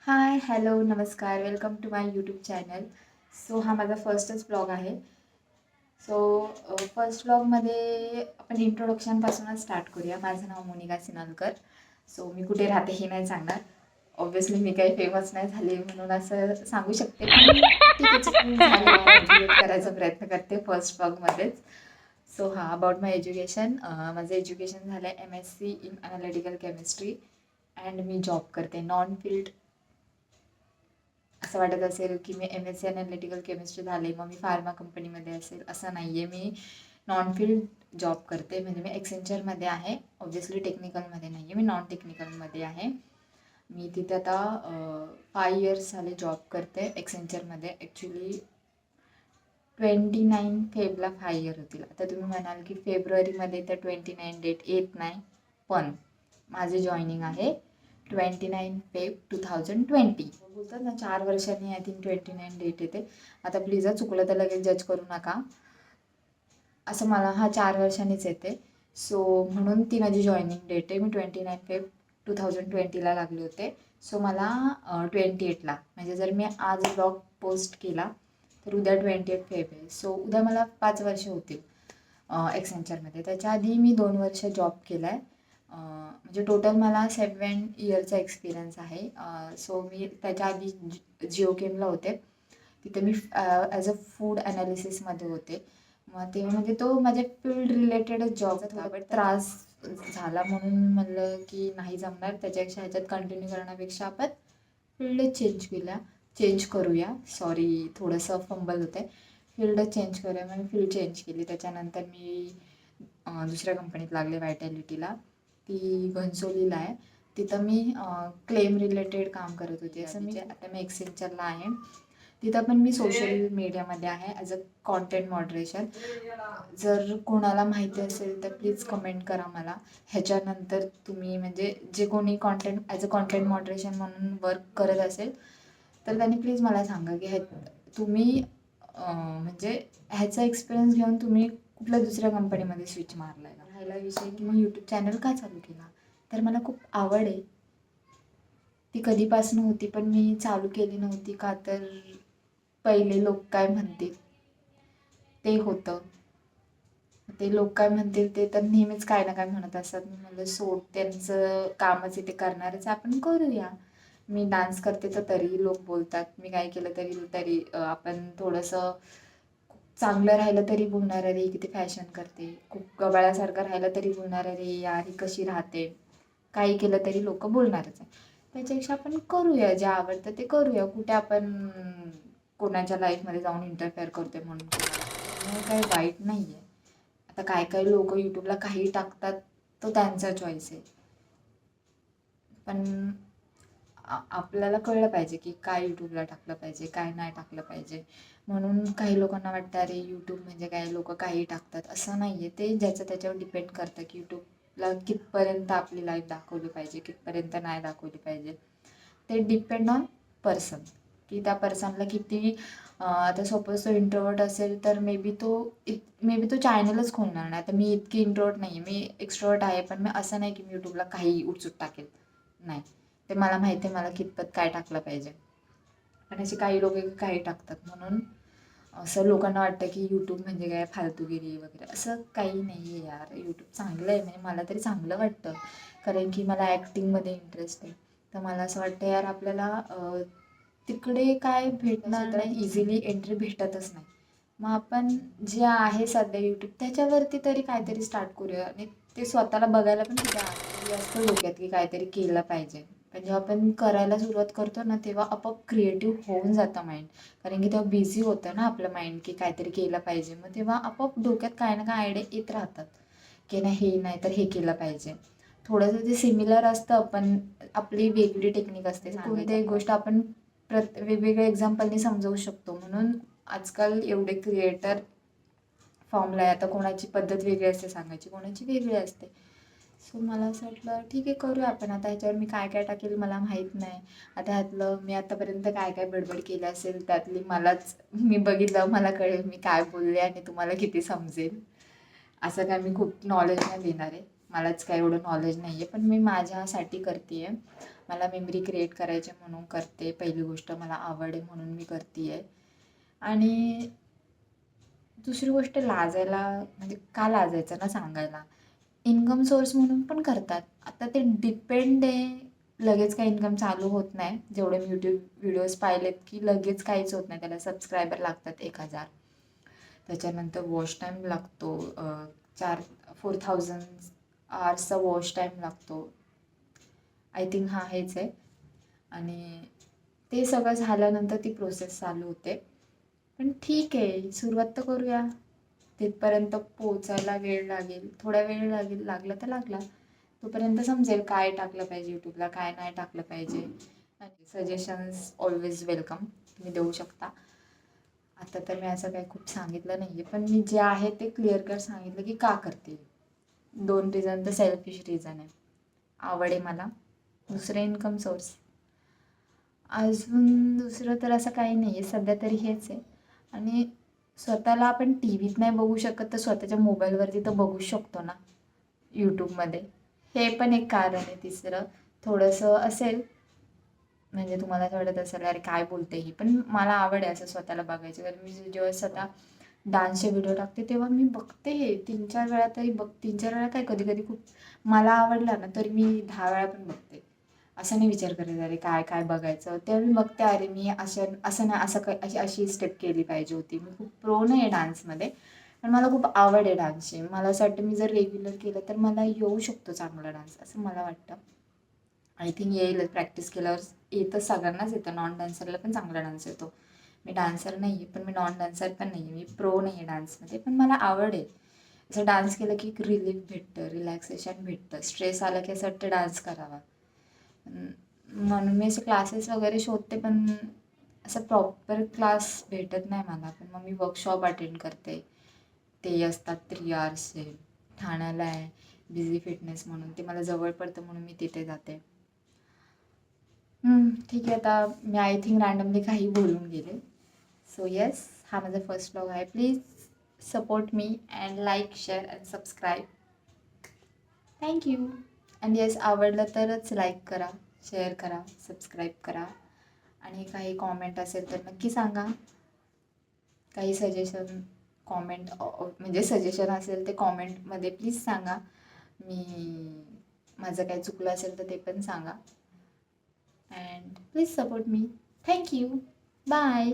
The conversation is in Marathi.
हाय, हॅलो, नमस्कार. Welcome to my YouTube channel. So हा माझा फर्स्टच ब्लॉग आहे. सो फर्स्ट ब्लॉगमध्ये आपण इंट्रोडक्शनपासूनच स्टार्ट करूया. माझं नाव मोनिका सिनालकर. सो मी कुठे राहते हे नाही सांगणार. ऑब्व्हियसली मी काही फेमस नाही झाले म्हणून असं सांगू शकते. पण ठीक आहे, चुकून झाले तर मोटिवेट करायचा प्रयत्न करते फर्स्ट ब्लॉगमध्येच. So about my education. माझं एज्युकेशन झालं आहे MSc in analytical chemistry and मी जॉब करते नॉन फील्ड. असं वाटत असेल की मी MSc ॲनालिटिकल केमिस्ट्री झाले मग मी फार्मा कंपनीमध्ये असेल, असं नाही आहे. मी नॉन फील्ड जॉब करते, म्हणजे मी एक्सेंचरमध्ये आहे. ऑब्व्हियसली टेक्निकलमध्ये नाही आहे, मी नॉन टेक्निकलमध्ये आहे. मी तिथे आता 5 इयर्स झाले जॉब करते एक्सेंचरमध्ये. ॲक्च्युली 29 फेबला 5 इयर होतील. आता तुम्ही म्हणाल की फेब्रुवारीमध्ये तर 29 डेट येत नाही, पण माझे जॉईनिंग आहे 29 फेब 2020. बोलतात ना 4 वर्षांनी आय थिंक 29 डेट येते. आता प्लीज चुकलं तर लगेच जज करू नका. असं मला 4 वर्षांनीच येते. सो म्हणून ती माझी जॉईनिंग डेट आहे. मी 29 फेब 2020ला लागले होते. सो मला 28ला, म्हणजे जर मी आज ब्लॉग पोस्ट केला तर उद्या 28 फेब आहे. सो उद्या मला 5 वर्ष होतील एक्सेंचरमध्ये. त्याच्या आधी मी 2 वर्ष जॉब केला आहे. म्हणजे टोटल मला 7 इयरचा एक्सपिरियन्स आहे. सो मी त्याच्या आधी जिओ केमला होते. तिथे मी ॲज अ फूड ॲनालिसिसमध्ये होते. मग ते म्हणजे तो माझ्या फील्ड रिलेटेडच जॉब होता, बट त्रास झाला म्हणून म्हणलं की नाही जमणार. त्याच्यापेक्षा ह्याच्यात कंटिन्यू करण्यापेक्षा आपण फील्डच चेंज करूया. सॉरी, थोडंसं फंबल होतं आहे. फील्डच चेंज करूया. मग मी फील्ड चेंज केली. त्याच्यानंतर मी दुसऱ्या कंपनीत लागले व्हायटॅलिटीला. ती घनसोलीला आहे. तिथं मी क्लेम रिलेटेड काम करत होते. असं मी आता मी एक्सेंचरला आहे. तिथं पण मी सोशल मीडियामध्ये आहे ॲज अ कॉन्टेंट मॉडरेशन. जर कोणाला माहिती असेल तर प्लीज कमेंट करा मला. ह्याच्यानंतर तुम्ही म्हणजे जे कोणी content as a content moderation म्हणून वर्क करत असेल तर त्यांनी प्लीज मला सांगा की तुम्ही म्हणजे ह्याचा एक्सपिरियन्स घेऊन तुम्ही कुठल्या दुसऱ्या कंपनीमध्ये स्विच मारला आहे का. राहिला विषय की मग यूट्यूब चॅनल का चालू केला, तर मला खूप आवड आहे. ती कधीपासून होती पण मी चालू केली नव्हती का, तर पहिले लोक काय म्हणतील ते होतं. ते लोक काय म्हणतील ते तर नेहमीच काय ना काय म्हणत असतात. मी म्हणलं सोड, त्यांचं कामच आहे ते करणारच, आपण करूया. मी डान्स करते तर तरीही लोक बोलतात. मी काय केलं तरी तरी आपण थोडंसं चांगलं राहिलं तरी बोलणार, अरे किती फॅशन करते. खूप गबाळ्यासारखं राहिलं तरी बोलणार, अरे यार ही कशी राहते. काही केलं तरी लोक बोलणारच आहे. त्याच्यापेक्षा आपण करूया, जे आवडतं ते करूया. कुठे आपण कोणाच्या लाईफमध्ये जाऊन इंटरफेअर करते म्हणून काही वाईट नाही आहे. आता काय काय लोक यूट्यूबला काही टाकतात, तो त्यांचा चॉईस आहे. पण आपल्याला कळलं पाहिजे की काय यूट्यूबला टाकलं पाहिजे, काय नाही टाकलं पाहिजे. म्हणून काही लोकांना वाटतं अरे यूट्यूब म्हणजे काय, लोक काही टाकतात. असं नाही आहे. ते ज्याचं त्याच्यावर डिपेंड करतं की यूट्यूबला कितपर्यंत आपली लाईफ दाखवली पाहिजे, कितपर्यंत नाही दाखवली पाहिजे. ते डिपेंड ऑन पर्सन, की त्या पर्सनला किती. आता सपोज तो इंट्रोवर्ट असेल तर मे बी तो चॅनलच खोलणार नाही. आता मी इतकी इंट्रोवर्ट नाही आहे, मी एक्स्ट्रोवर्ट आहे. पण मी असं नाही की मी यूट्यूबला काही उठसूट टाकेल, नाही. ते मला माहिती आहे मला कितपत काय टाकलं पाहिजे. पण असे काही लोक काही टाकतात. म्हणून असं लोकांना वाटतं की यूट्यूब म्हणजे काय फालतूगिरी वगैरे. असं काही नाही आहे यार. यूट्यूब चांगलं आहे, म्हणजे मला तरी चांगलं वाटतं. कारण की मला ॲक्टिंगमध्ये इंटरेस्ट आहे. तर मला असं वाटतं यार आपल्याला तिकडे काय भेटणार नाही, इझिली एंट्री भेटतच नाही. मग आपण जे आहे सध्या यूट्यूब त्याच्यावरती तरी काहीतरी स्टार्ट करूया. आणि ते स्वतःला बघायला पण किती असतं डोक्यात की काहीतरी केलं पाहिजे. पण जेव्हा आपण करायला सुरुवात करतो ना, तेव्हा आपोआप क्रिएटिव्ह होऊन जातं माइंड. कारण की तेव्हा बिझी होतं ना आपलं माइंड की काहीतरी केलं पाहिजे. मग तेव्हा आपोआप डोक्यात काय ना काय आयडिया येत राहतात की नाही हे नाही तर हे केलं पाहिजे. थोडंसं ते सिमिलर असतं, पण आपली वेगळी टेक्निक असते. कोणत्याही गोष्ट आपण वेगवेगळ्या एक्झाम्पलनी समजावू शकतो. म्हणून आजकाल एवढे क्रिएटर फॉर्मला आहे. आता कोणाची पद्धत वेगळी असते सांगायची, कोणाची वेगळी असते. सो मला असं वाटलं ठीक आहे करूया आपण. आता ह्याच्यावर मी काय काय टाकेल मला माहीत नाही. आता ह्यातलं मी आतापर्यंत काय काय बडबड केलं असेल त्यातली मी बघितलं मला कळेल मी काय बोलले आणि तुम्हाला किती समजेल. असं काय मी खूप नॉलेज नाही देणार आहे. मलाच काय एवढं नॉलेज नाही आहे, पण मी माझ्यासाठी करते आहे. मला मेमरी क्रिएट करायची म्हणून करते. पहिली गोष्ट मला आवड आहे म्हणून मी करते आहे. आणि दुसरी गोष्ट लाजायला म्हणजे का लाजायचं ना सांगायला. इन्कम सोर्स म्हणून पण करतात. आता ते डिपेंड आहे. लगेच काही इन्कम चालू होत नाही. जेवढे मी यूट्यूब व्हिडिओज पाहिलेत की लगेच काहीच होत नाही. त्याला सबस्क्रायबर लागतात 1000. त्याच्यानंतर वॉच टाईम लागतो 4000 आवर्सचा वॉच टाईम लागतो. आय थिंक हेच आहे. आणि ते सगळं झाल्यानंतर ती प्रोसेस चालू होते. पण ठीक आहे, सुरुवात तर करूया. तिथपर्यंत पोचायला वेळ लागेल, थोडा वेळ लागला तर लागला. तोपर्यंत समजेल काय टाकलं पाहिजे यूट्यूबला, काय नाही टाकलं पाहिजे. आणि सजेशन्स ऑलवेज वेलकम, तुम्ही देऊ शकता. आता तर मी असं काही खूप सांगितलं नाही आहे, पण मी जे आहे ते क्लिअर कट सांगितलं की का करते. 2 रिझन तर सेल्फिश रिझन आहे. आवड आहे मला, दुसरं इन्कम सोर्स. अजून दुसरं तर असं काही नाही आहे सध्या तरी हेच आहे. आणि स्वतःला आपण टी व्हीत नाही बघू शकत तर स्वतःच्या मोबाईलवरती तर बघू शकतो ना यूट्यूबमध्ये. हे पण एक कारण आहे. तिसरं थोडंसं असेल म्हणजे तुम्हाला असं वाटत असेल अरे काय बोलते ही, पण मला आवड आहे असं स्वतःला बघायचं. कारण मी जेव्हा स्वतः डान्सचे व्हिडिओ टाकते तेव्हा मी बघते 3-4 वेळा तरी 3-4 वेळा काय कधी कधी खूप मला आवडला ना तरी मी 10 वेळा पण बघते. असं नाही विचार करायचा अरे काय काय बघायचं. तेव्हा मी बघते अरे मी असं नाही असं काय अशी स्टेप केली पाहिजे होती. मी खूप प्रो नाही आहे डान्समध्ये, पण मला खूप आवड आहे डान्सची. मला असं वाटतं मी जर रेग्युलर केलं तर मला येऊ शकतो चांगला डान्स असं मला वाटतं. आय थिंक येईलच प्रॅक्टिस केल्यावर. येतं सगळ्यांनाच येतं, नॉन डान्सरला पण चांगला डान्स येतो. मी डान्सर नाही आहे पण मी नॉन डान्सर पण नाही आहे, मी प्रो नाही आहे डान्समध्ये, पण मला आवड आहे. असं डान्स केलं की एक रिलीफ भेटतं, रिलॅक्सेशन भेटतं. स्ट्रेस आला की असं वाटतं डान्स करावा. म्हणून मी असे क्लासेस वगैरे शोधते, पण असं प्रॉपर क्लास भेटत नाही मला. पण मग मी वर्कशॉप अटेंड करते. ते असतात 3 आवर्सचे. ठाण्याला आहे बिझी फिटनेस म्हणून, ते मला जवळ पडतं म्हणून मी तिथे जाते. ठीक आहे. आता मी आय थिंक रँडमली काही बोलून गेले. सो येस, हा माझा फर्स्ट व्लॉग आहे. Please support me and like, share and subscribe. Thank you. And yes, आवडलं तरच लाईक करा, शेअर करा, सबस्क्राईब करा. आणि काही कॉमेंट असेल तर नक्की सांगा. काही सजेशन कॉमेंट म्हणजे सजेशन असेल ते कॉमेंटमध्ये प्लीज सांगा. मी माझं काही चुकलं असेल तर ते पण सांगा. And please support me. Thank you. Bye.